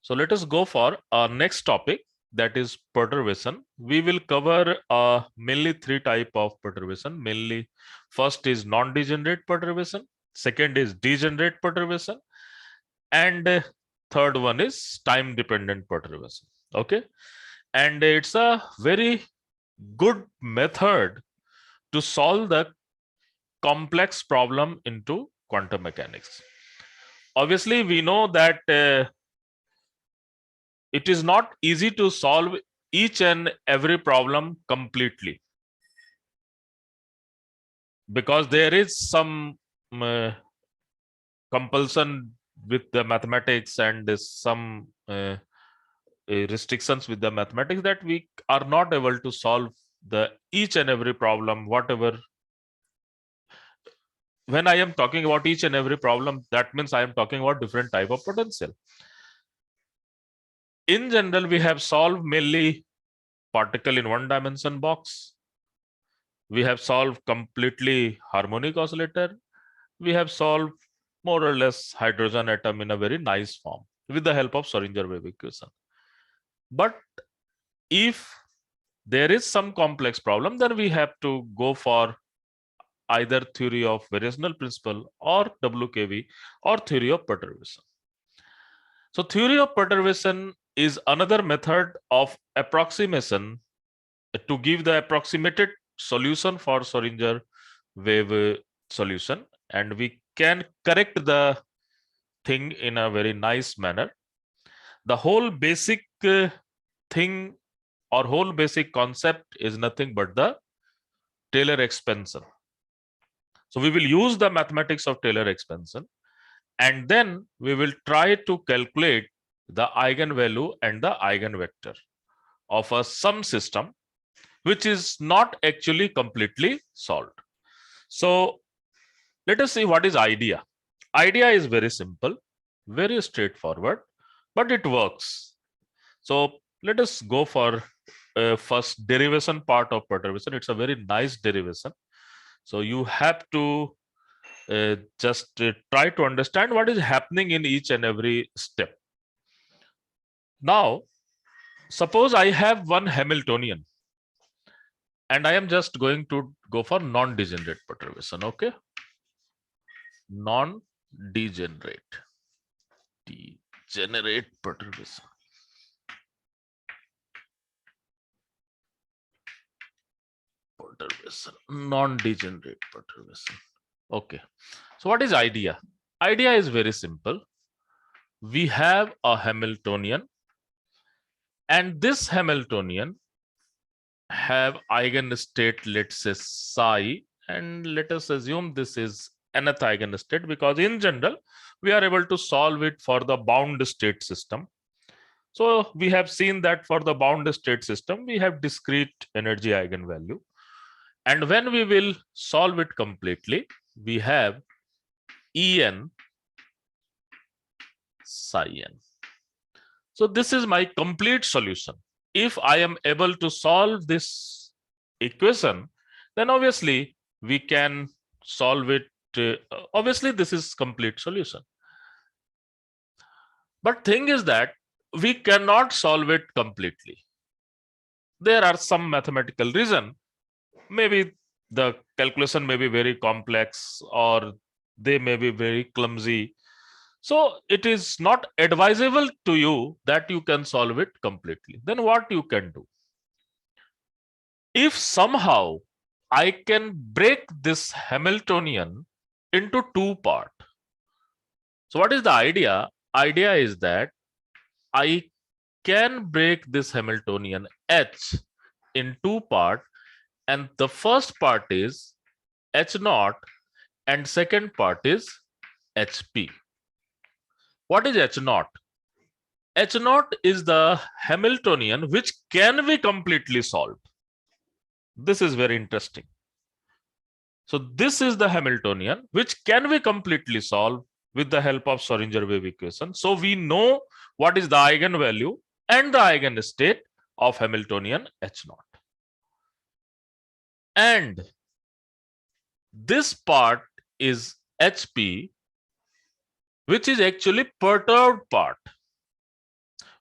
So let us go for our next topic, that is perturbation. We will cover mainly three type of perturbation. Mainly, first is non-degenerate perturbation, second is degenerate perturbation, and third one is time-dependent perturbation. Okay, and it's a very good method to solve the complex problem into quantum mechanics. Obviously, we know that it is not easy to solve each and every problem completely, because there is some compulsion with the mathematics and some restrictions with the mathematics, that we are not able to solve the each and every problem, whatever. When I am talking about each and every problem, that means I am talking about different type of potential. In general, we have solved mainly particle in one dimension box. We have solved completely harmonic oscillator. We have solved more or less hydrogen atom in a very nice form with the help of Schrodinger wave equation. But if there is some complex problem, then we have to go for either theory of variational principle or WKV or theory of perturbation. So theory of perturbation is another method of approximation to give the approximated solution for Schrodinger wave solution, and we can correct the thing in a very nice manner. The whole basic thing or whole basic concept is nothing but the Taylor expansion. So we will use the mathematics of Taylor expansion, and then we will try to calculate the eigenvalue and the eigenvector of a sum system, which is not actually completely solved. So let us see what is idea. Idea is very simple, very straightforward, but it works. So let us go for first derivation part of perturbation. It's a very nice derivation. So you have to just try to understand what is happening in each and every step. Now, suppose I have one Hamiltonian, and I am just going to go for non-degenerate perturbation. Okay, non-degenerate, degenerate perturbation. Non-degenerate perturbation. Okay, so what is idea? Idea is very simple. We have a Hamiltonian, and this Hamiltonian have eigenstate, let's say psi, and let us assume this is nth eigenstate, because in general we are able to solve it for the bound state system. So we have seen that for the bound state system we have discrete energy eigenvalue, and when we will solve it completely, we have En psi n. So this is my complete solution. If I am able to solve this equation, then obviously we can solve it. Obviously, this is complete solution. But thing is that we cannot solve it completely. There are some mathematical reason. Maybe the calculation may be very complex, or they may be very clumsy. So it is not advisable to you that you can solve it completely. Then what you can do? If somehow I can break this Hamiltonian into two parts. So what is the idea? Idea is that I can break this Hamiltonian H in two parts, and the first part is H naught and second part is HP. What is H naught? H naught is the Hamiltonian which can be completely solved. This is very interesting. So this is the Hamiltonian which can be completely solved with the help of Schrodinger wave equation. So we know what is the eigenvalue and the eigenstate of Hamiltonian H naught. And this part is HP, which is actually perturbed part.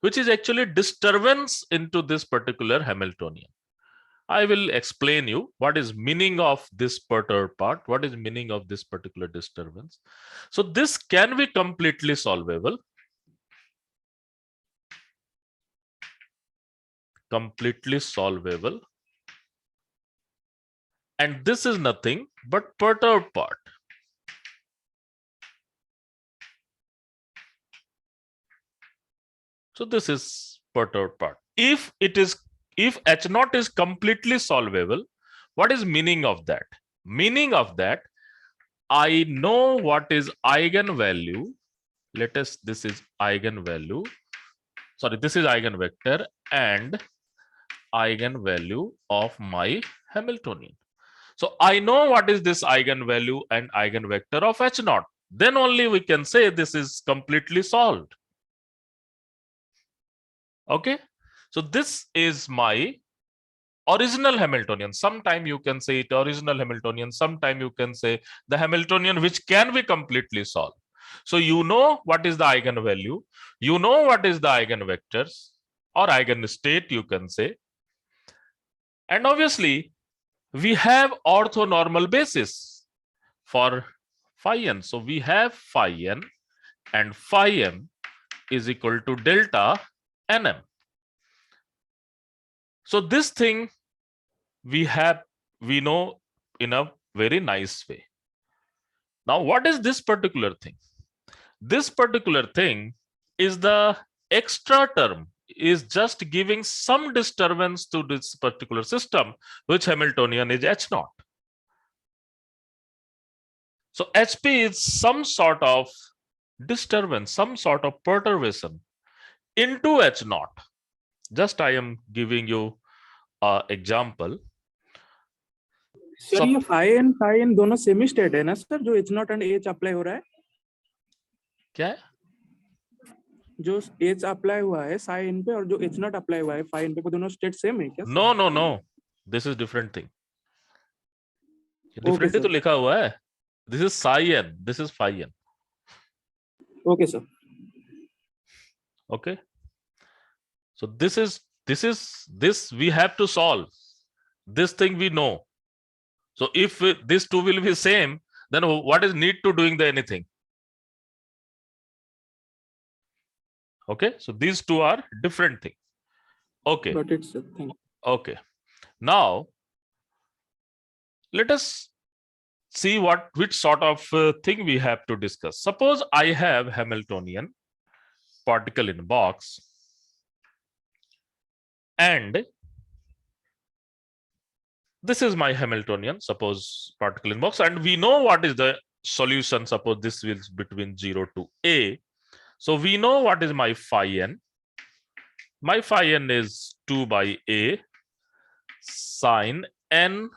which is actually disturbance into this particular Hamiltonian. I will explain you what is meaning of this perturbed part, what is meaning of this particular disturbance. So this can be completely solvable. Completely solvable. And this is nothing but perturbed part. So this is perturbed part. If H naught is completely solvable, what is meaning of that? Meaning of that, I know what is eigenvalue. Let us, this is eigenvalue. Sorry, this is eigenvector and eigenvalue of my Hamiltonian. So I know what is this eigenvalue and eigenvector of H naught. Then only we can say this is completely solved. Okay. So this is my original Hamiltonian. Sometime you can say it original Hamiltonian. Sometime you can say the Hamiltonian which can be completely solved. So you know what is the eigenvalue. You know what is the eigenvectors or eigenstate you can say. And obviously we have orthonormal basis for phi n. So we have phi n and phi m is equal to delta nm. So this thing we know in a very nice way. Now, what is this particular thing? This particular thing is the extra term is just giving some disturbance to this particular system, which Hamiltonian is H naught. So HP is some sort of disturbance, some sort of perturbation into H naught. Just I am giving you an example. Sir ये phi n दोनों semi state है ना sir, जो H naught and H apply हो रहा है? क्या है? जो H अप्लाई हुआ है psi n पे और जो H naught अप्लाई हुआ है phi n पे, वो दोनों स्टेट सेम है क्या? No. This is different thing. Different तो लिखा हुआ है. This is psi n. This is phi n. Okay, sir. Okay. So this we have to solve. This thing we know. So if these two will be same, then what is need to doing the anything? Okay. So these two are different things. Okay. Got it, sir. Thank you. Okay. Now let us see which sort of thing we have to discuss. Suppose I have Hamiltonian particle in box and this is my Hamiltonian, suppose particle in box, and we know what is the solution. Suppose this is between 0 to a. So we know what is my phi n. My phi n is 2 by a sine n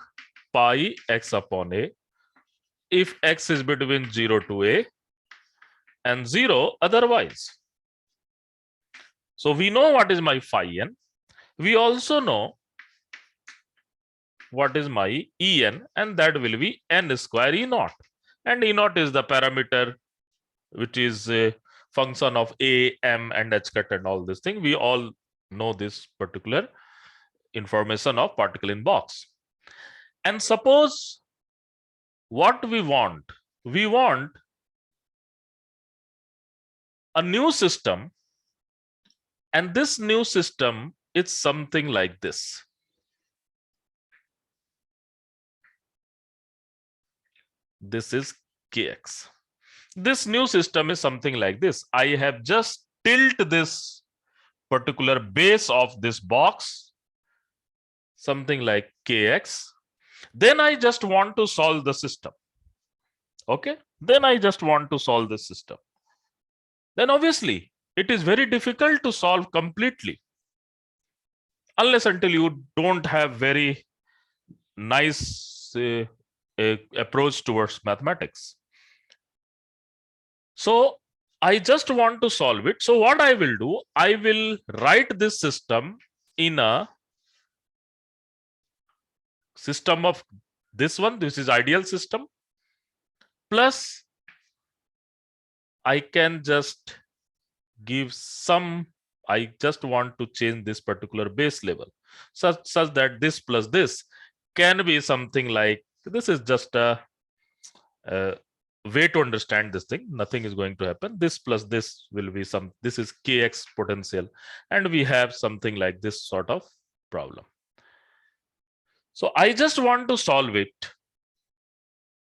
pi x upon a. If x is between 0 to a and 0 otherwise. So we know what is my phi n. We also know what is my En, and that will be n square E naught. And E naught is the parameter which is a function of A, M, and H cut and all this thing. We all know this particular information of particle in box. And suppose what we want a new system, and this new system is something like this. This is Kx. This new system is something like this. I have just tilted this particular base of this box, something like Kx. Then I just want to solve the system. Okay. Then I just want to solve the system. Then obviously it is very difficult to solve completely unless until you don't have very nice approach towards mathematics. So I just want to solve it. So what I will do, I will write this system in a system of this one. This is ideal system. Plus I can just give some I just want to change this particular base level such that this plus this can be something like, this is just a way to understand this thing. Nothing is going to happen. This plus this will be some, this is kx potential, and we have something like this sort of problem. So I just want to solve it.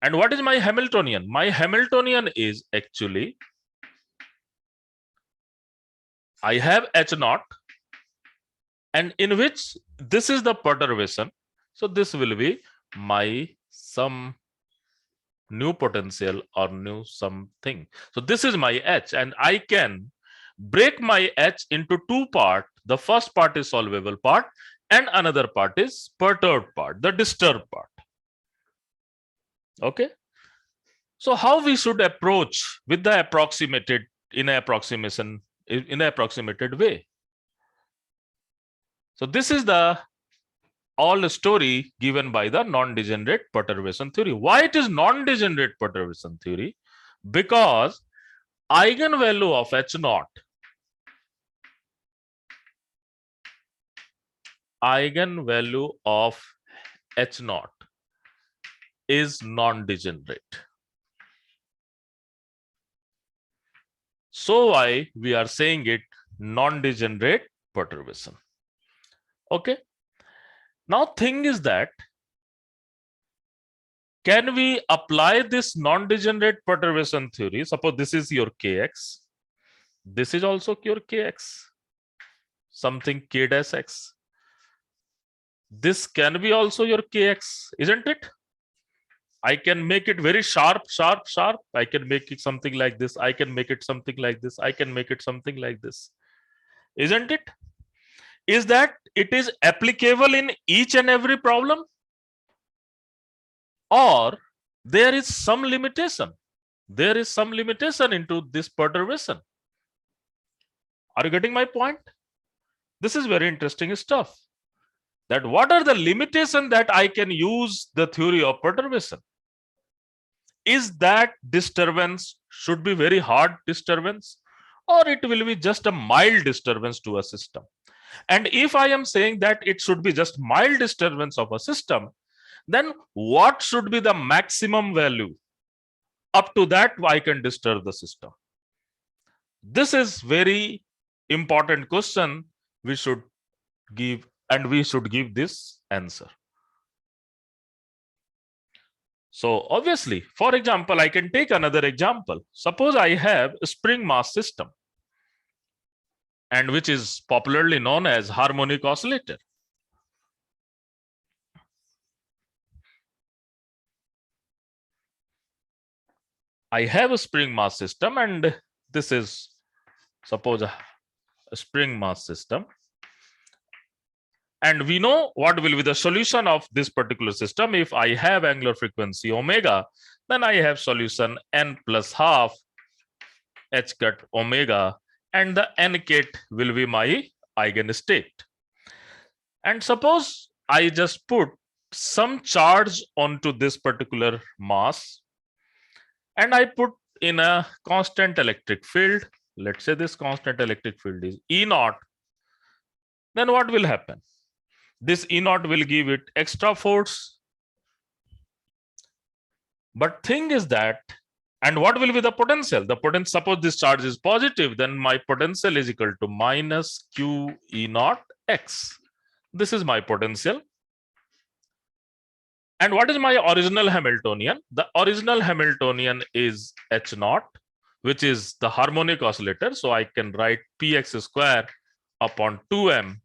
And what is my Hamiltonian? My Hamiltonian is actually, I have H naught, and in which this is the perturbation. So this will be my some new potential or new something. So this is my H, and I can break my H into two parts. The first part is solvable part, and another part is perturbed part, the disturbed part. Okay. So how we should approach with the approximated in an approximated way. So this is the all story given by the non-degenerate perturbation theory. Why it is non-degenerate perturbation theory? Because eigenvalue of H naught, eigenvalue of H naught is non-degenerate. So why we are saying it non-degenerate perturbation. Okay. Now thing is that, can we apply this non-degenerate perturbation theory? Suppose this is your kx, this is also your kx, something k dash x. This can be also your kx, isn't it? I can make it very sharp. I can make it something like this. I can make it something like this. I can make it something like this. Isn't it? Is that it is applicable in each and every problem? Or there is some limitation? There is some limitation into this perturbation. Are you getting my point? This is very interesting stuff. That what are the limitations that I can use the theory of perturbation? Is that disturbance should be very hard disturbance, or it will be just a mild disturbance to a system? And if I am saying that it should be just mild disturbance of a system, then what should be the maximum value? Up to that, I can disturb the system. This is very important question we should give, and we should give this answer. So obviously, for example, I can take another example. Suppose I have a spring mass system, and which is popularly known as harmonic oscillator. I have a spring mass system, and this is, suppose, a spring mass system. And we know what will be the solution of this particular system. If I have angular frequency omega, then I have solution n plus half h cut omega, and the n ket will be my eigenstate. And suppose I just put some charge onto this particular mass, and I put in a constant electric field. Let's say this constant electric field is E naught. Then what will happen? This E naught will give it extra force. But thing is that, and what will be the potential? The potential, suppose this charge is positive, then my potential is equal to minus Q E naught X. This is my potential. And what is my original Hamiltonian? The original Hamiltonian is H naught, which is the harmonic oscillator. So I can write Px square upon 2m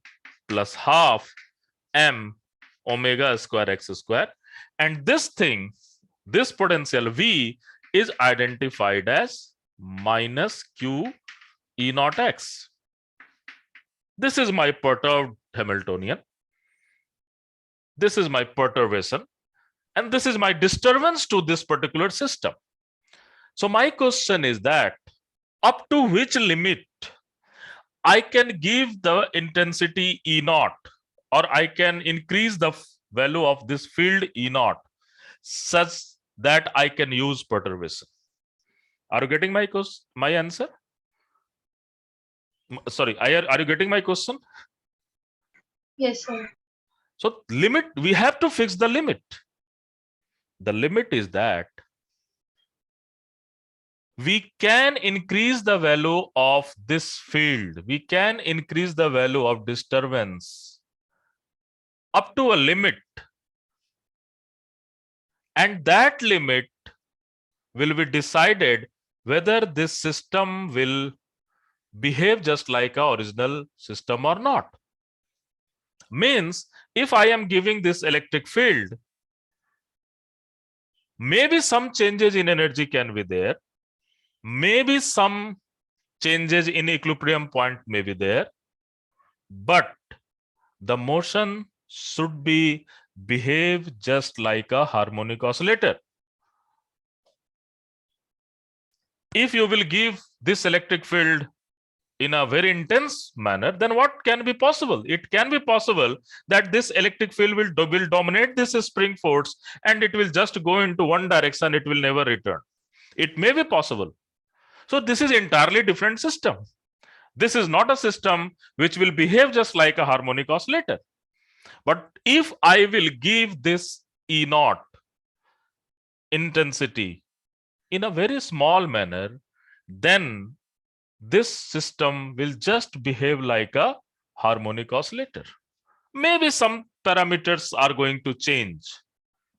plus half m omega square x square. And this thing, this potential V, is identified as minus Q E naught X. This is my perturbed Hamiltonian. This is my perturbation. And this is my disturbance to this particular system. So my question is that, up to which limit I can give the intensity E naught, or I can increase the value of this field E naught such that I can use perturbation? Are you getting my answer? Sorry, are you getting my question? Yes, sir. So limit, we have to fix the limit. The limit is that we can increase the value of this field. We can increase the value of disturbance up to a limit. And that limit will be decided whether this system will behave just like our original system or not. Means, if I am giving this electric field, maybe some changes in energy can be there. Maybe some changes in equilibrium point may be there. But the motion should be behave just like a harmonic oscillator. If you will give this electric field in a very intense manner, then what can be possible? It can be possible that this electric field will dominate this spring force and it will just go into one direction. It will never return. It may be possible. So this is entirely different system. This is not a system which will behave just like a harmonic oscillator. But if I will give this E naught intensity in a very small manner, then this system will just behave like a harmonic oscillator. Maybe some parameters are going to change.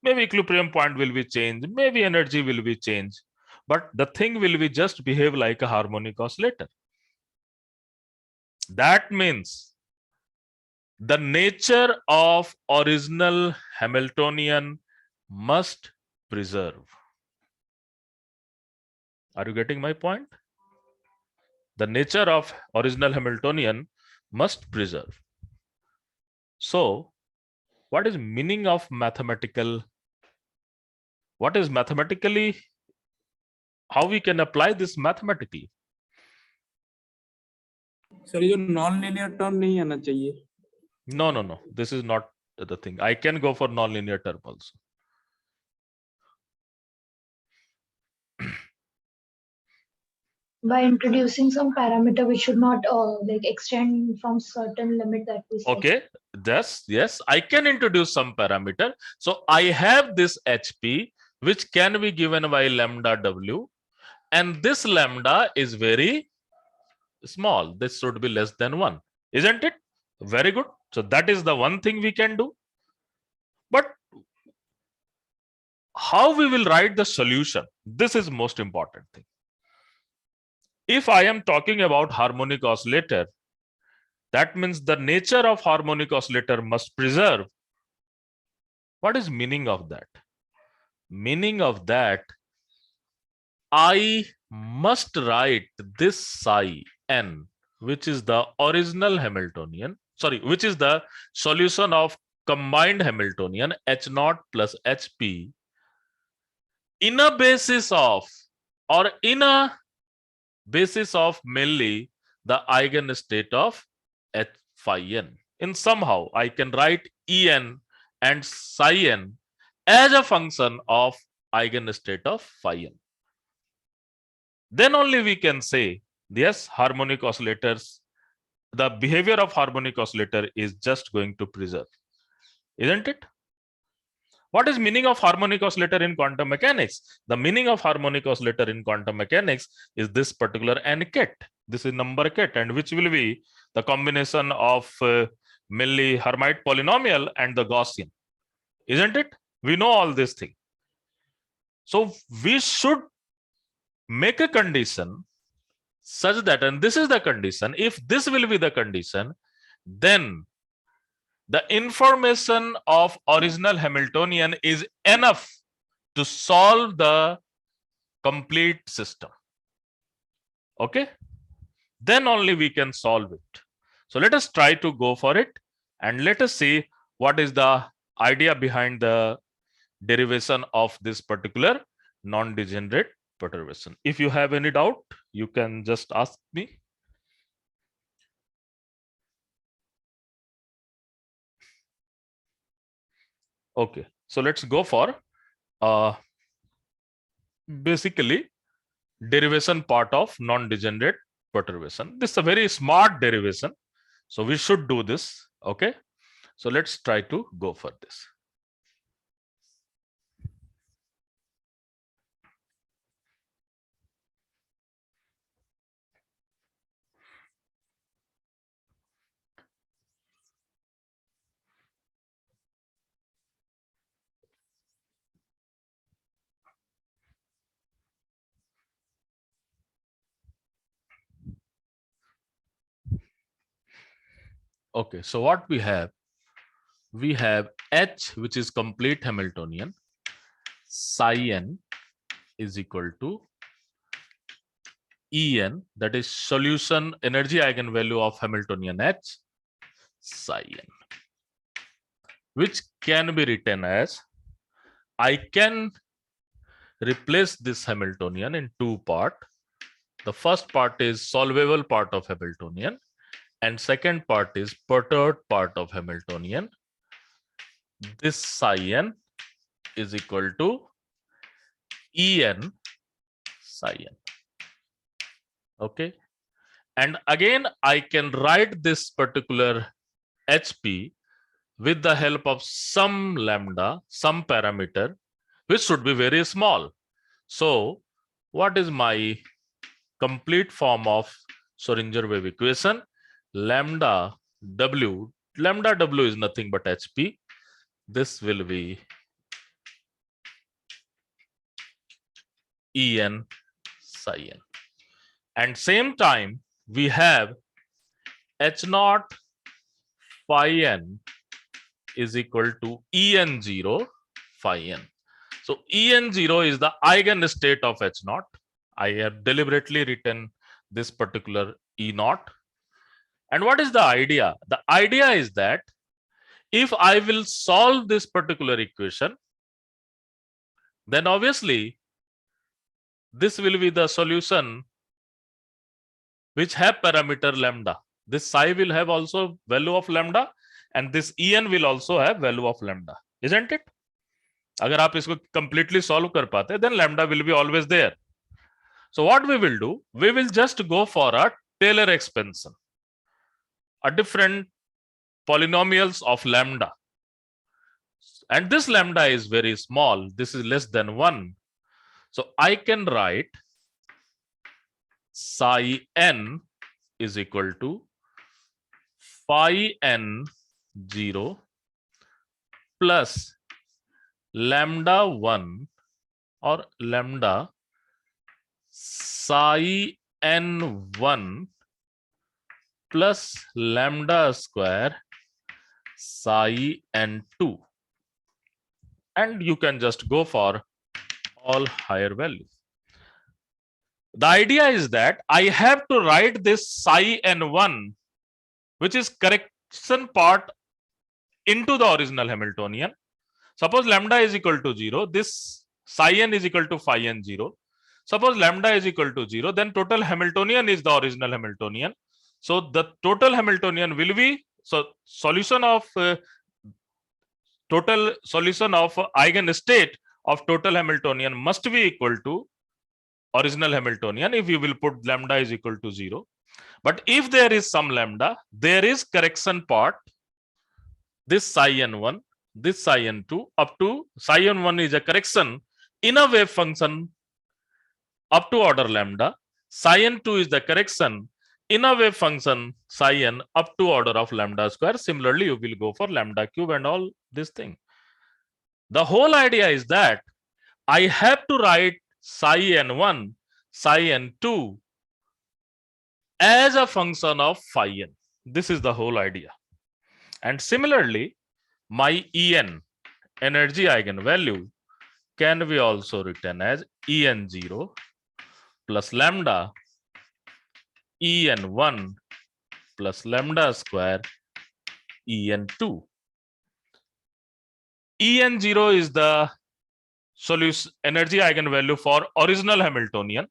Maybe equilibrium point will be changed. Maybe energy will be changed. But the thing will be just behave like a harmonic oscillator. That means the nature of original Hamiltonian must preserve. Are you getting my point? The nature of original Hamiltonian must preserve. So, what is meaning of mathematical? What is mathematically? How we can apply this mathematically? Sir ये जो non-linear term नहीं आना चाहिए. No. This is not the thing. I can go for non-linear term also. By introducing some parameter which should not like extend from certain limit that we set. Okay, yes, I can introduce some parameter. So I have this HP, which can be given by lambda W, and this lambda is very small. This should be less than 1, isn't it? Very good. So that is the one thing we can do. But how we will write the solution? This is most important thing. If I am talking about harmonic oscillator, that means the nature of harmonic oscillator must preserve. What is meaning of that? Meaning of that, I must write this psi n, which is the original Hamiltonian, which is the solution of combined Hamiltonian H naught plus HP in a basis of, or in a basis of mainly the eigenstate of H phi n. In somehow I can write En and psi n as a function of eigenstate of phi n. Then only we can say, yes, harmonic oscillators, the behavior of harmonic oscillator is just going to preserve, isn't it? What is meaning of harmonic oscillator in quantum mechanics? The meaning of harmonic oscillator in quantum mechanics is this particular n ket. This is number ket, and which will be the combination of mainly Hermite polynomial and the Gaussian, isn't it? We know all this thing. So we should make a condition such that, and this is the condition, if this will be the condition, then the information of original Hamiltonian is enough to solve the complete system. Okay? Then only we can solve it. So let us try to go for it, and let us see what is the idea behind the derivation of this particular non-degenerate perturbation. If you have any doubt, you can just ask me. Okay, so let's go for basically derivation part of non-degenerate perturbation. This is a very smart derivation. So we should do this. Okay. So let's try to go for this. Okay, so what we have H, which is complete Hamiltonian, psi n is equal to En, that is solution energy eigenvalue of Hamiltonian H, psi n, which can be written as, I can replace this Hamiltonian in two parts. The first part is solvable part of Hamiltonian, and second part is perturbed part of Hamiltonian. This psi n is equal to En psi n. Okay. And again, I can write this particular HP with the help of some lambda, some parameter, which should be very small. So what is my complete form of Schrodinger wave equation? Lambda W is nothing but HP. This will be En psi n. And same time, we have H0 phi n is equal to En0 phi n. So En0 is the eigenstate of H0. I have deliberately written this particular E0. And what is the idea? The idea is that if I will solve this particular equation, then obviously this will be the solution which have parameter lambda. This psi will have also value of lambda, and this En will also have value of lambda, isn't it? अगर आप इसको completely solve कर पाते, then lambda will be always there. So what we will do, we will just go for a Taylor expansion, a different polynomials of lambda. And this lambda is very small. This is less than 1. So I can write psi n is equal to phi n 0 plus lambda 1 or lambda psi n 1 plus lambda square psi n 2. And you can just go for all higher values. The idea is that I have to write this psi n1, which is correction part, into the original Hamiltonian. Suppose lambda is equal to 0, this psi n is equal to phi n 0. Suppose lambda is equal to 0, then total Hamiltonian is the original Hamiltonian. So the total Hamiltonian will be, so solution of total solution of eigenstate of total Hamiltonian must be equal to original Hamiltonian if you will put lambda is equal to 0. But if there is some lambda, there is correction part, this psi n1, this psi n2, up to psi n1 is a correction in a wave function up to order lambda. Psi n2 is the correction in a wave function psi n up to order of lambda square. Similarly, you will go for lambda cube and all this thing. The whole idea is that I have to write psi n1, psi n2 as a function of phi n. This is the whole idea. And similarly, my En, energy eigenvalue, can be also written as En0 plus lambda En1 plus lambda square En2. En0 is the solution energy eigenvalue for original Hamiltonian,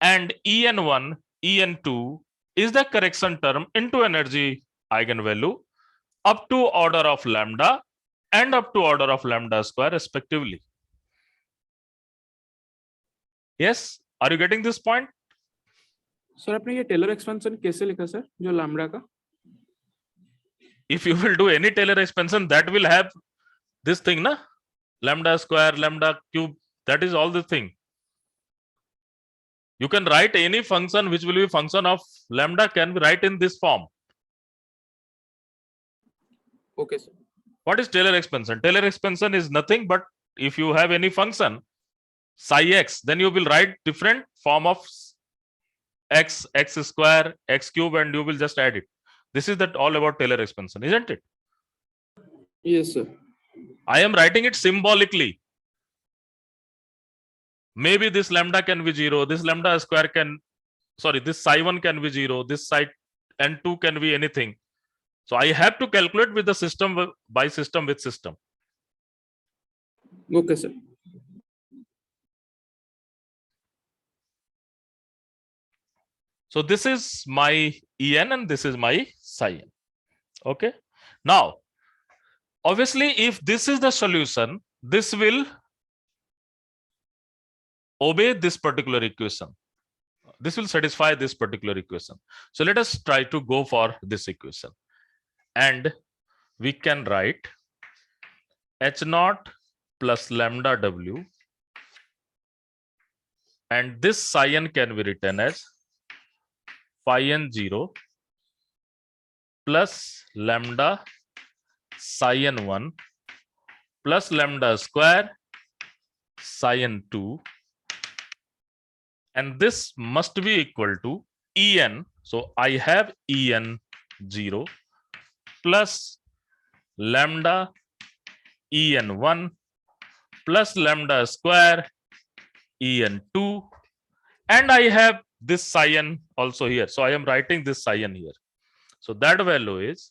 and En1, En2 is the correction term into energy eigenvalue up to order of lambda and up to order of lambda square respectively. Yes, are you getting this point? Sir आपने ये Taylor expansion कैसे लिखा sir, जो lambda का? If you will do any Taylor expansion, that will have this thing, na? Lambda square, lambda cube, that is all the thing. You can write any function which will be function of lambda can be write in this form. Okay sir. What is Taylor expansion? Taylor expansion is nothing but if you have any function psi x, then you will write different form of x, x square, x cube, and you will just add it. This is that all about Taylor expansion, isn't it? Yes sir. I am writing it symbolically. Maybe this lambda can be 0, this lambda square can, sorry, this psi 1 can be 0, this psi n2 can be anything. So I have to calculate with the system by system with system. Okay sir. So this is my En and this is my psi n. Okay. Now, obviously, if this is the solution, this will obey this particular equation. This will satisfy this particular equation. So let us try to go for this equation. And we can write h naught plus lambda w. And this psi n can be written as phi n 0 plus lambda psi n 1 plus lambda square psi n 2. And this must be equal to En. So I have En 0 plus lambda En 1 plus lambda square En 2. And I have this psi n also here. So I am writing this psi n here. So that value is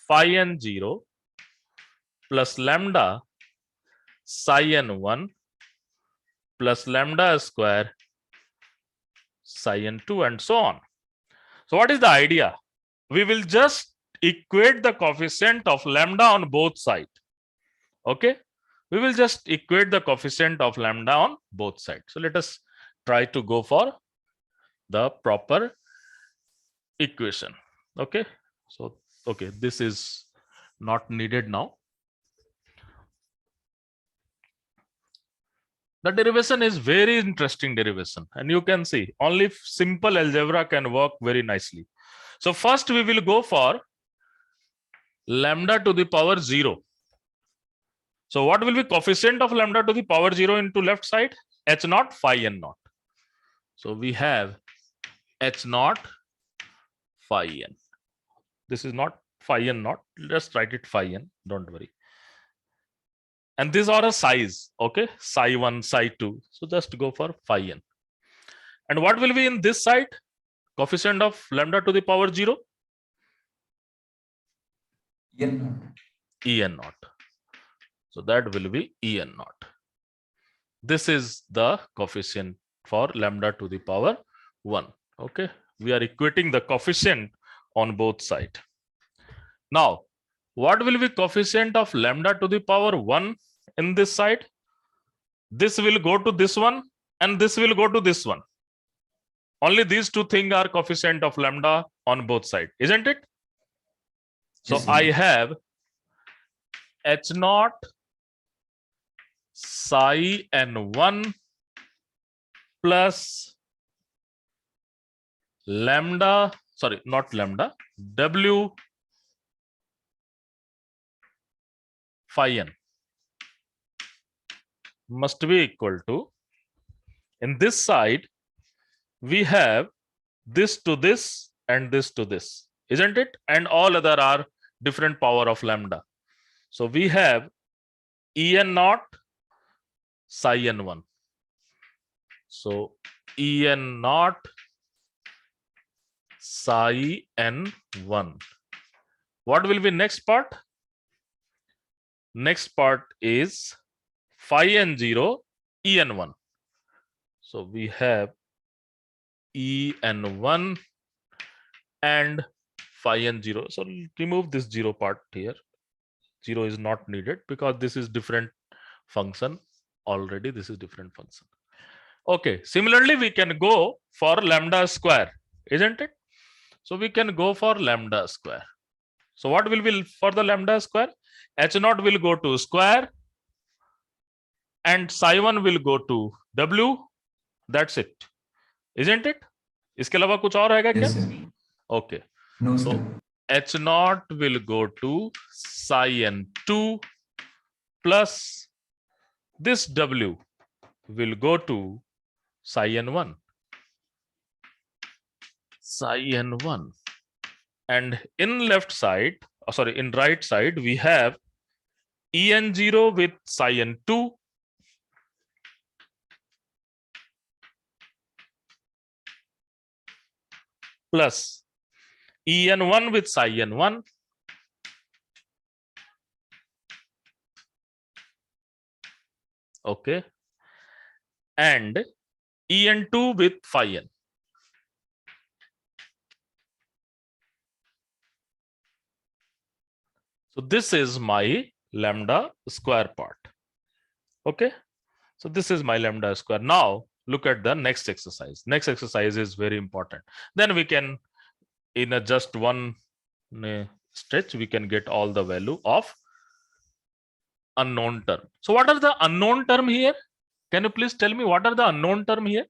phi n 0 plus lambda psi n 1 plus lambda square psi n 2 and so on. So what is the idea? We will just equate the coefficient of lambda on both sides. Okay. We will just equate the coefficient of lambda on both sides. So let us try to go for the proper equation. Okay. So, okay, this is not needed now. The derivation is very interesting derivation, and you can see only simple algebra can work very nicely. So first we will go for lambda to the power 0. So what will be coefficient of lambda to the power 0 into left side? H naught phi n naught. So we have H naught phi n. This is not phi n naught. Just write it phi n. Don't worry. And these are a size, okay? Psi 1, psi 2. So just go for phi n. And what will be in this side? Coefficient of lambda to the power 0? En naught. En naught. So that will be En naught. This is the coefficient for lambda to the power 1. Okay. We are equating the coefficient on both sides. Now, what will be coefficient of lambda to the power 1 in this side? This will go to this one and this will go to this one. Only these two things are coefficient of lambda on both sides, isn't it? So Yes, I have H naught psi n1 plus lambda, sorry, not lambda, W phi n must be equal to, in this side, we have this to this and this to this, isn't it? And all other are different power of lambda. So we have En naught psi n1. So En naught psi n1. What will be next part? Next part is phi n0 En1. So we have En1 and phi n0. So remove this 0 part here. 0 is not needed because this is different function already. This is different function. Okay, similarly, we can go for lambda square, isn't it? So we can go for lambda square. So what will be for the lambda square? H0 will go to square and psi1 will go to W. That's it, isn't it? इसके अलावा कुछ और रहेगा क्या? Yes, sir. Okay. No, So sir. H0 will go to psi2 plus this W will go to psi1. Psi1. And in left side, in right side, we have En0 with psi2 plus En1 with psi1 okay, and En2 with phi n. So this is my lambda square part. Okay, so this is my lambda square. Now look at the next exercise. Next exercise is very important. Then we can, in a just one stretch, we can get all the value of unknown term. So what are the unknown term here? Can you please tell me what are the unknown term here?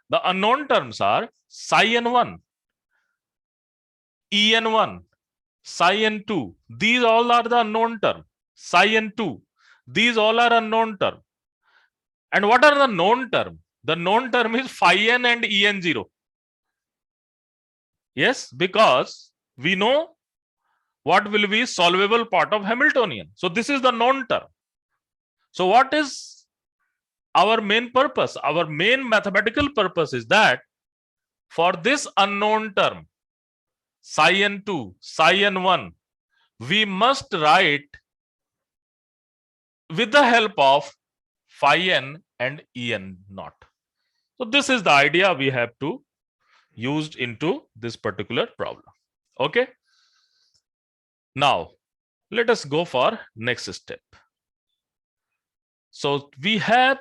The unknown terms are psi1, En1, psi2. These all are the unknown term. Psi2. These all are unknown term. And what are the known term? The known term is phi n and En0. Yes, because we know what will be solvable part of Hamiltonian. So this is the known term. So what is our main purpose? Our main mathematical purpose is that for this unknown term, psi2, psi1, we must write with the help of phi n and En0. So this is the idea we have to use into this particular problem. Okay. Now let us go for next step. So we have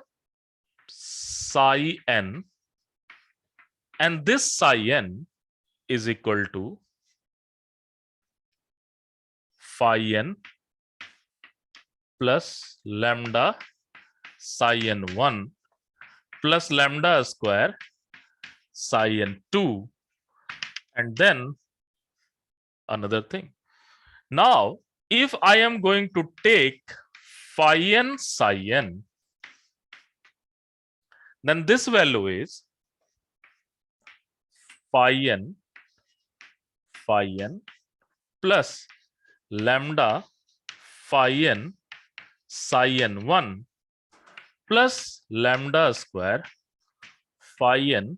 psi n, and this psi n is equal to phi n plus lambda psi n1 plus lambda square psi n2, and then another thing. Now, if I am going to take phi n psi n, then this value is phi n plus lambda phi n psi n1 plus lambda square phi n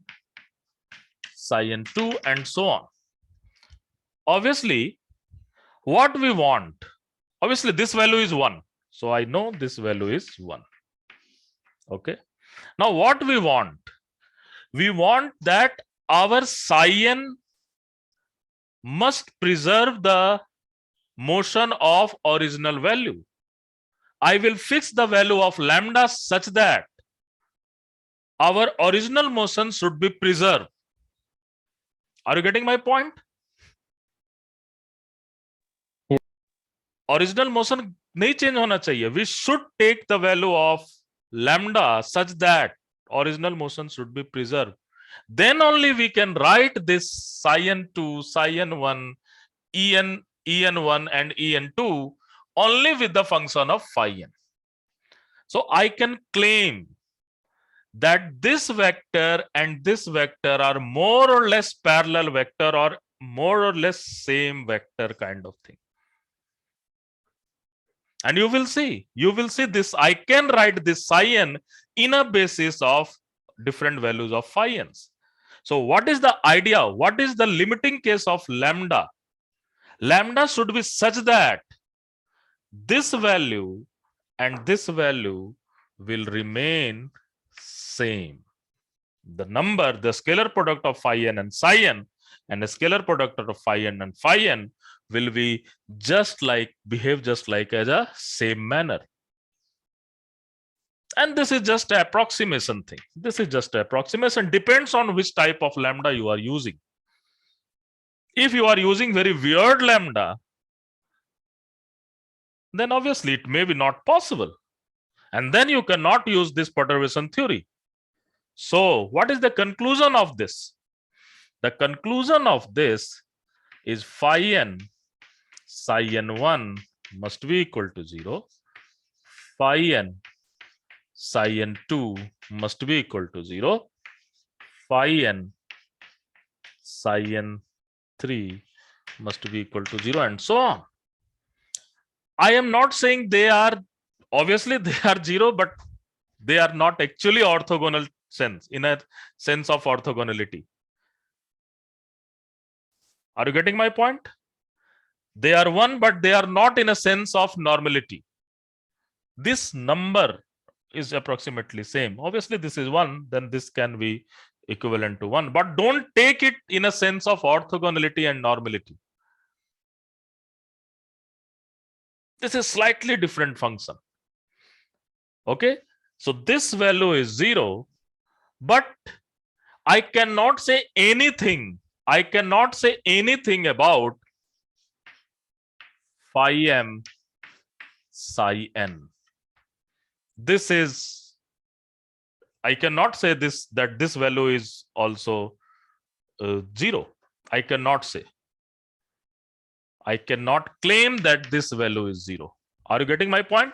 psi n2, and so on. Obviously, what we want, obviously this value is 1. So I know this value is 1. Okay. Now what we want? We want that our psi n must preserve the motion of original value. I will fix the value of lambda such that our original motion should be preserved. Are you getting my point? Yes. Original motion nahi change hona chahiye. We should take the value of lambda such that original motion should be preserved. Then only we can write this psi n2, psi n1, En1 and En2 only with the function of phi n. So I can claim that this vector and this vector are more or less parallel vector, or more or less same vector kind of thing. And you will see this. I can write this psi n in a basis of different values of phi n's. So what is the idea? What is the limiting case of lambda? Lambda should be such that this value and this value will remain same. The number, the scalar product of phi n and psi n, and the scalar product of phi n and phi n will be behave just like as a same manner. And this is just an approximation thing. This is just an approximation, depends on which type of lambda you are using. If you are using very weird lambda, then obviously it may be not possible. And then you cannot use this perturbation theory. So what is the conclusion of this? The conclusion of this is phi n psi n1 must be equal to 0. Phi n psi n2 must be equal to 0. Phi n psi n3 must be equal to 0, and so on. I am not saying they are, obviously they are 0, but they are not actually orthogonal sense, in a sense of orthogonality. Are you getting my point? They are 1, but they are not in a sense of normality. This number is approximately same. Obviously this is 1, then this can be equivalent to 1, but don't take it in a sense of orthogonality and normality. This is slightly different function. Okay, so this value is 0, but I cannot say anything. I cannot say anything about phi m psi n. This is, I cannot say this, that this value is also 0. I cannot say. I cannot claim that this value is 0. Are you getting my point?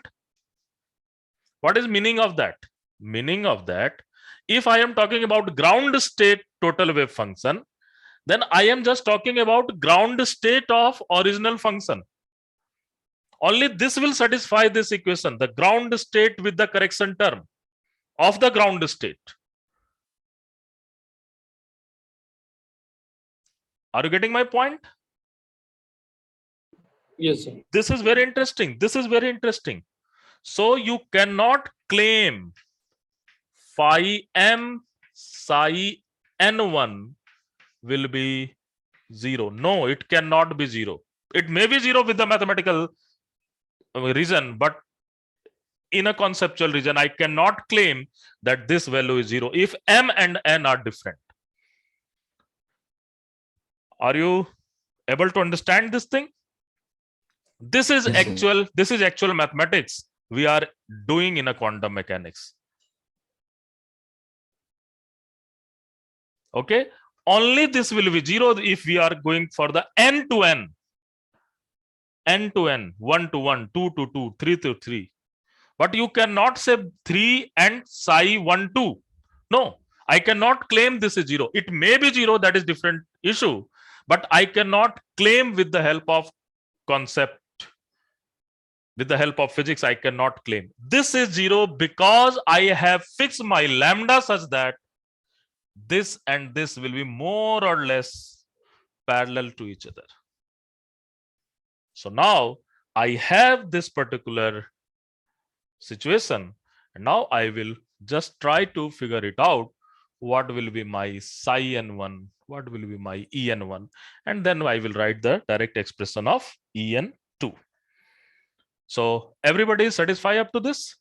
What is meaning of that? Meaning of that, if I am talking about ground state total wave function, then I am just talking about ground state of original function. Only this will satisfy this equation, the ground state with the correction term of the ground state. Are you getting my point? Yes, sir. This is very interesting. This is very interesting. So you cannot claim phi m psi n1 will be 0. No, it cannot be 0. It may be 0 with the mathematical reason, but in a conceptual region, I cannot claim that this value is 0 if m and n are different. Are you able to understand this thing? This is Yes, sir. actual mathematics we are doing in a quantum mechanics. Okay, only this will be 0 if we are going for the n to n, 1 to 1, 2 to 2, 3 to 3. But you cannot say 3 and psi 1 2. No, I cannot claim this is 0. It may be 0, that is different issue, but I cannot claim with the help of concept, with the help of physics, I cannot claim this is 0 because I have fixed my lambda such that this and this will be more or less parallel to each other. So now I have this particular situation, and now I will just try to figure it out. What will be my psi n1? What will be my en1? And then I will write the direct expression of en2. So everybody is satisfied up to this?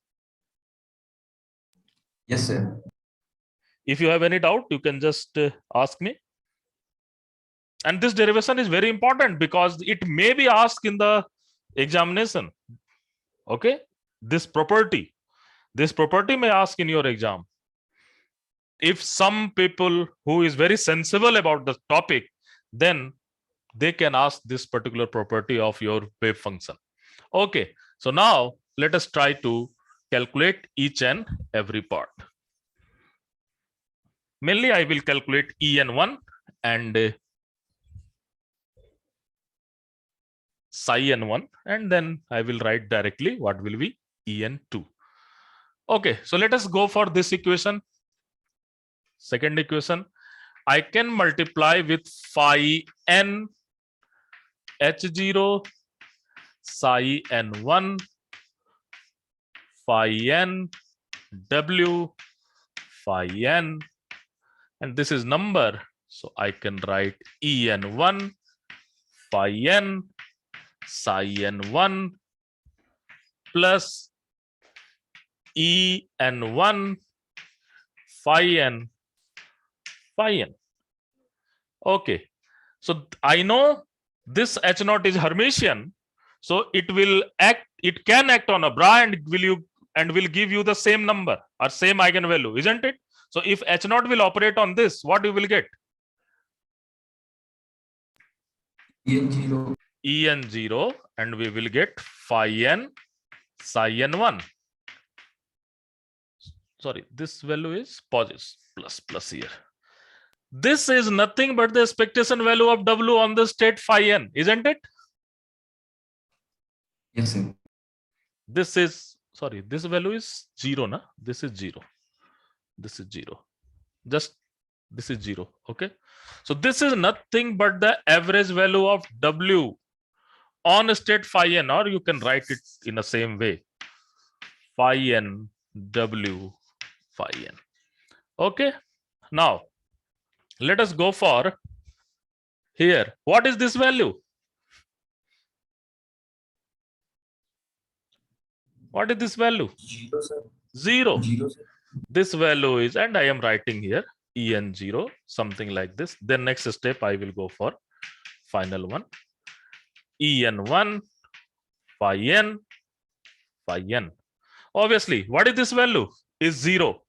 Yes, sir. If you have any doubt, you can just ask me. And this derivation is very important because it may be asked in the examination. Okay, this property may ask in your exam. If some people who is very sensible about the topic, then they can ask this particular property of your wave function. Okay, so now let us try to calculate each and every part. Mainly I will calculate en1 and psi n1, and then I will write directly what will be en2. Okay, so let us go for this equation. Second equation, I can multiply with phi n h0 psi n1 phi n w phi n, and this is number, so I can write en1 phi n psi n1 plus En1 phi n phi n. Okay, so I know this H naught is Hermitian, so it will act. It can act on a bra and will give you the same number or same eigenvalue, isn't it? So if H naught will operate on this, what you will get? En0. En0, and we will get phi n psi n1. Sorry, this value is plus here. This is nothing but the expectation value of W on the state phi n, isn't it? Yes, sir. This is, sorry, this value is 0, na? This is 0. This is 0. Just this is 0. Okay. So this is nothing but the average value of W on state phi n, or you can write it in the same way. Phi n W phi n. Okay. Now let us go for here. What is this value? What is this value? 0, sir. 0. 0, sir. This value is, and I am writing here En0, something like this. Then next step I will go for final one. En1 phi n phi n. Obviously, what is this value? Is 0.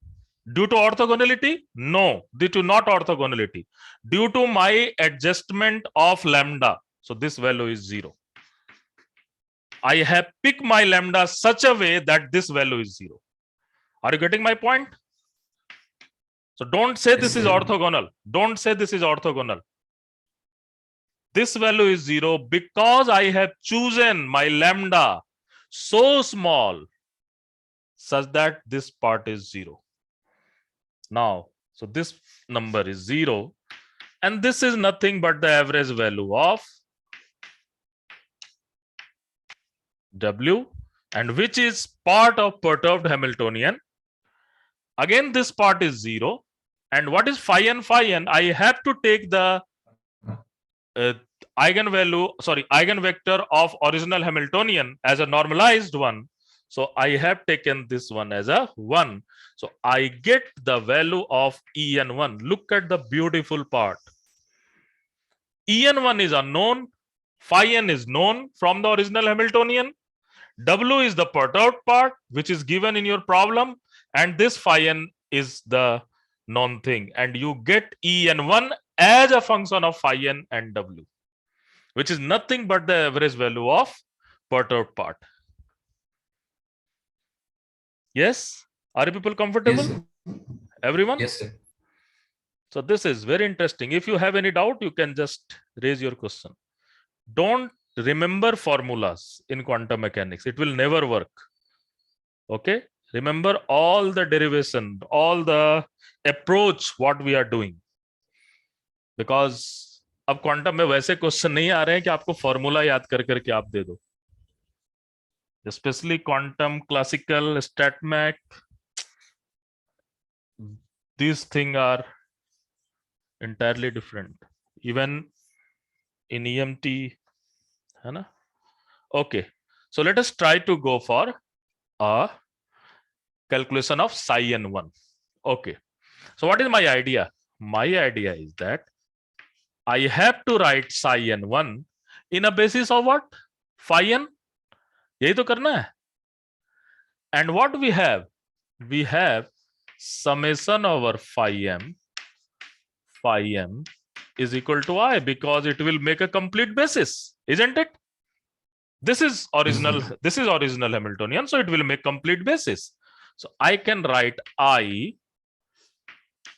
Due to orthogonality? No, due to not orthogonality. Due to my adjustment of lambda. So this value is 0. I have picked my lambda such a way that this value is 0. Are you getting my point? So don't say this is orthogonal. Don't say this is orthogonal. This value is 0 because I have chosen my lambda so small such that this part is 0. Now, so this number is 0, and this is nothing but the average value of W, and which is part of perturbed Hamiltonian. Again, this part is 0. And what is phi n phi n? I have to take the eigenvector of original Hamiltonian as a normalized one. So I have taken this one as a 1. So I get the value of En1. Look at the beautiful part. En1 is unknown. Phi n is known from the original Hamiltonian. W is the perturbed part, which is given in your problem. And this phi n is the known thing. And you get En1 as a function of phi n and W, which is nothing but the average value of perturbed part. Yes? Are you people comfortable? Yes, sir. Everyone? Yes, sir. So this is very interesting. If you have any doubt, you can just raise your question. Don't remember formulas in quantum mechanics. It will never work. Okay? Remember all the derivation, all the approach, what we are doing. Because अब quantum में वैसे question नहीं आ रहे हैं कि आपको formula याद कर करके आप दे दो. Especially quantum, classical, StatMech, these things are entirely different. Even in EMT, है ना? Okay, so let us try to go for a calculation of psi n1. Okay, so what is my idea? My idea is that I have to write psi n1 in a basis of what? Phi n. यही तो करना है. And what we have summation over phi m is equal to I, because it will make a complete basis, isn't it? This is original Hamiltonian, so it will make complete basis. So I can write I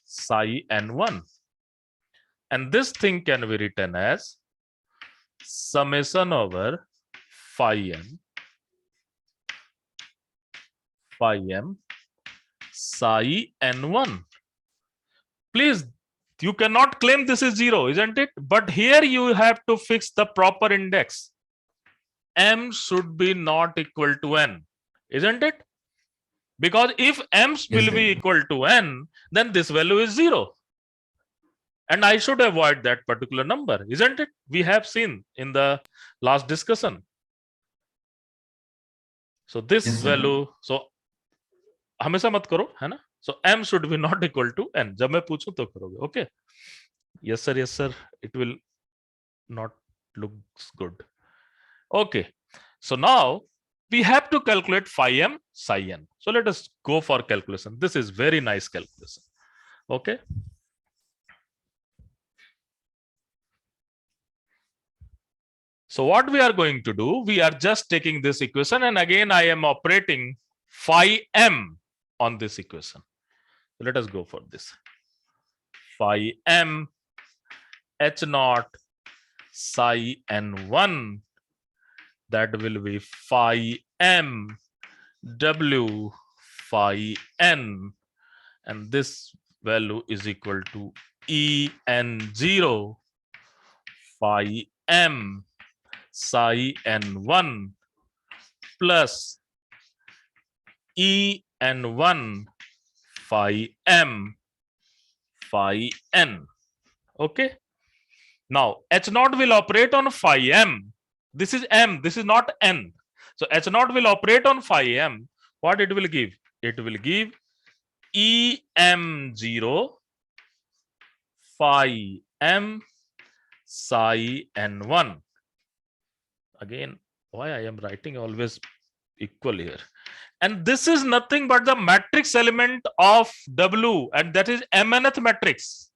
psi n1, and this thing can be written as summation over phi m psi n1. Please, you cannot claim this is 0, isn't it? But here you have to fix the proper index. M should be not equal to n, isn't it? Because if m will be equal to n, then this value is 0. And I should avoid that particular number, isn't it? We have seen in the last discussion. So this value, so हमेशा मत करो, है ना? सो m should be not equal to n. जब मैं पूछूं तो करोगे, okay? Yes sir, it will not looks good. Okay, so now we have to calculate phi m psi n. So let us go for calculation. This is very nice calculation. Okay. So what we are going to do, we are just taking this equation, and again I am operating phi m on this equation. So let us go for this. Phi m h naught psi n1, that will be phi m w phi n, and this value is equal to en0 phi m psi n1 plus en1 phi m phi n. Okay. Now h naught will operate on phi m. This is m, this is not n. So h naught will operate on phi m. What it will give? It will give em0 phi m psi n1. Again, why I am writing always equal here? And this is nothing but the matrix element of W, and that is mnth matrix.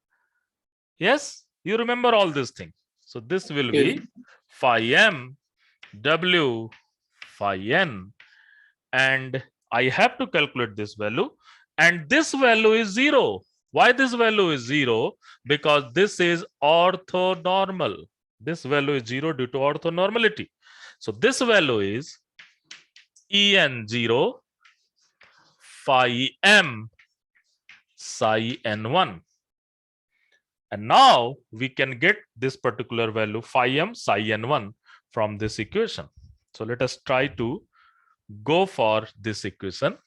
Yes, you remember all these things. So this will be phi m W phi n, and I have to calculate this value, and this value is 0. Why this value is 0? Because this is orthonormal. This value is 0 due to orthonormality. So this value is en0 phi m psi n1. And now we can get this particular value phi m psi n1 from this equation. So let us try to go for this equation.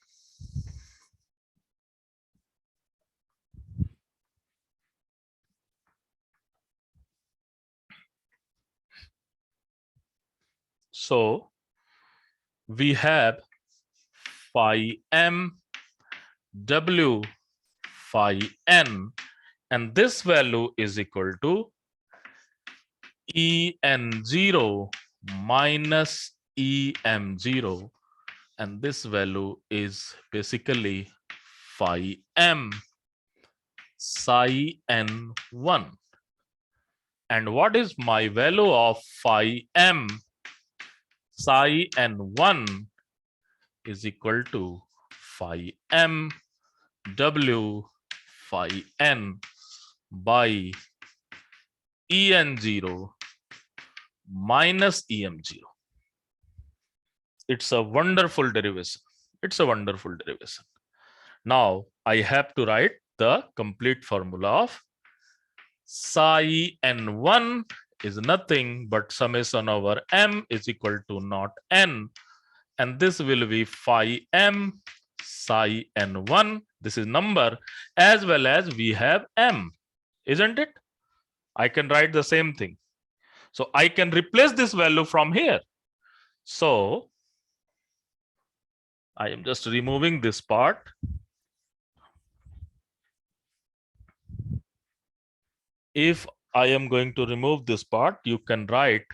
So we have phi m w phi n, and this value is equal to en0 minus em0, and this value is basically phi m psi n1. And what is my value of phi m psi n1 is equal to phi m w phi n by en0 minus em0. It's a wonderful derivation. It's a wonderful derivation. Now I have to write the complete formula of psi n1 is nothing but summation over m is equal to not n, and this will be phi m psi n1. This is number, as well as we have m, isn't it? I can write the same thing. So I can replace this value from here. So I am just removing this part. If I am going to remove this part, you can write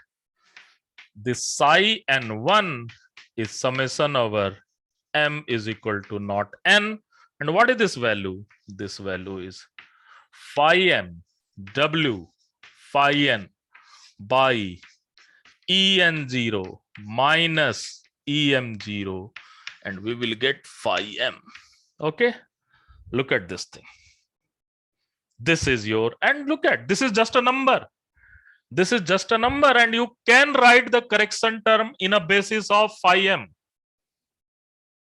this psi n1 is summation over m is equal to not n. And what is this value? This value is phi m w phi n by en0 minus em0, and we will get phi m. Okay, look at this thing. This is your, and look at, this is just a number. This is just a number, and you can write the correction term in a basis of phi m.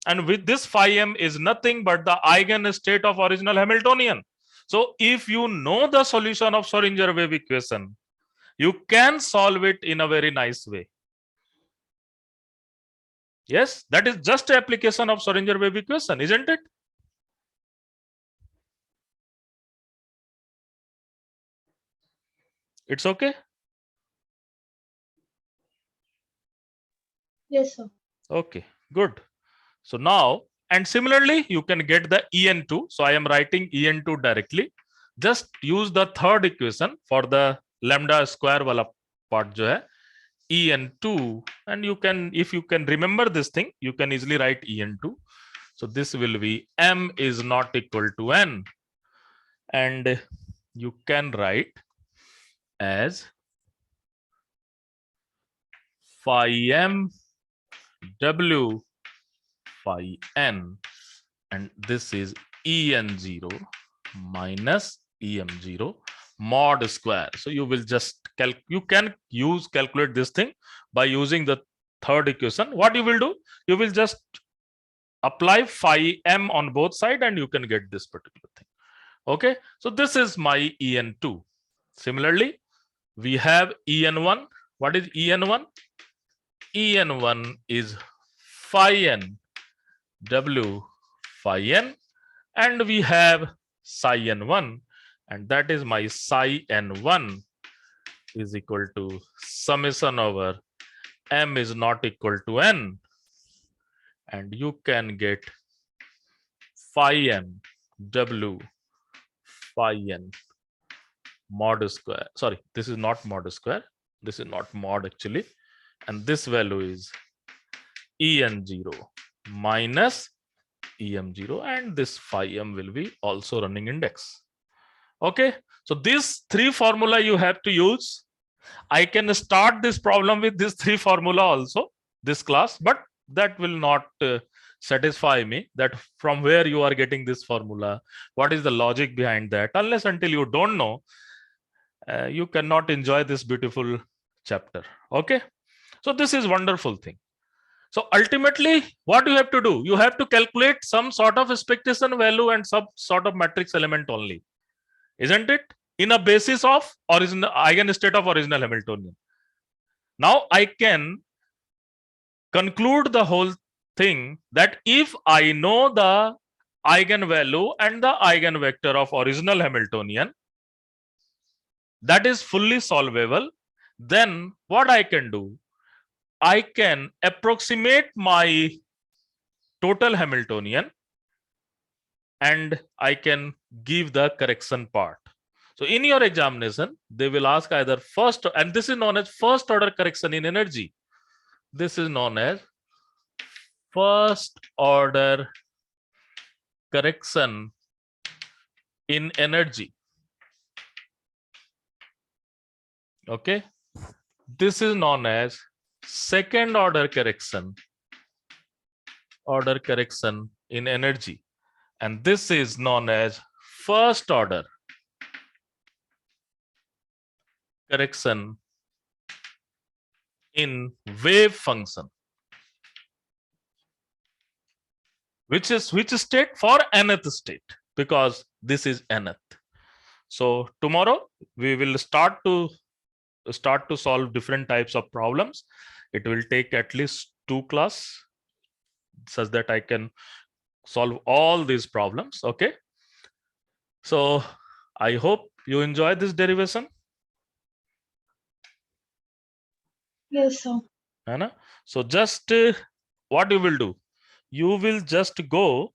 And with this phi m is nothing but the eigenstate of original Hamiltonian. So if you know the solution of Schrodinger wave equation, you can solve it in a very nice way. Yes, that is just an application of Schrodinger wave equation, isn't it? It's okay? Yes, sir. Okay, good. So now, And similarly, you can get the En2. So I am writing En2 directly. Just use the third equation for the lambda square wala part jo hai, En2, and you can, if you can remember this thing, you can easily write En2. So this will be m is not equal to n, and you can write as phi m w phi n, and this is En0 minus Em0 mod square. So you will just you can calculate this thing by using the third equation. What you will do, you will just apply phi m on both sides and you can get this particular thing. Okay, so this is my En2. Similarly, we have En1. What is En1? En1 is phi n w phi n, and we have psi n1, and that is my psi n1 is equal to summation over m is not equal to n, and you can get phi m w phi n mod square. Sorry, this is not mod square. This is not mod actually, and this value is En0 minus Em0, and this phi m will be also running index. Okay, so these three formula you have to use. I can start this problem with this three formula also, this class, but that will not satisfy me, that from where you are getting this formula, what is the logic behind that. Unless until you don't know, you cannot enjoy this beautiful chapter. Okay, so this is wonderful thing. So ultimately, what you have to do, you have to calculate some sort of expectation value and some sort of matrix element only, isn't it? In a basis of original eigenstate of original Hamiltonian. Now I can conclude the whole thing that if I know the eigenvalue and the eigenvector of original Hamiltonian, that is fully solvable, then what I can do, I can approximate my total Hamiltonian and I can give the correction part. So in your examination, they will ask either first, and this is known as first order correction in energy. This is known as first order correction in energy. Okay. This is known as second order correction in energy. And this is known as first order correction in wave function. Which state? For nth state, because this is nth. So tomorrow we will start to solve different types of problems. It will take at least 2 classes such that I can solve all these problems. Okay, so I hope you enjoy this derivation. Yes, sir. Anna? So just what you will do, you will just go